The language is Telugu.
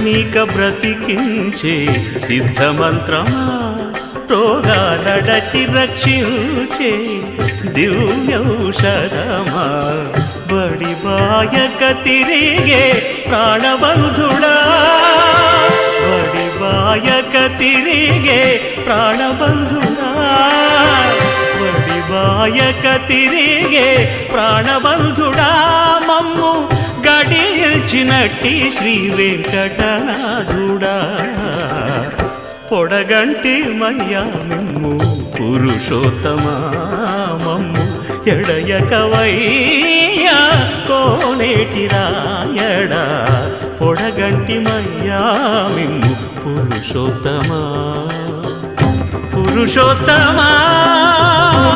నీక బ్రతికించే సిద్ధమంత్రమా రోగాలడచి రక్షించే దివ్యౌషధమా బడి బాయక తిరిగే ప్రాణబంధుడా బడి బాయక తిరిగే ప్రాణబంధుడా బడి బాయక తిరిగే ప్రాణబంధుడా మమ్ము గడిచినట్టి శ్రీ వెంకటనాథుడా పొడగంటి మయ్యా మిమ్ము పురుషోత్తమా మమ్ము ఎడయకవయ్యా కోనేటి రాయడా పొడగంటి మయ్యా మిమ్ము పురుషోత్తమా పురుషోత్తమా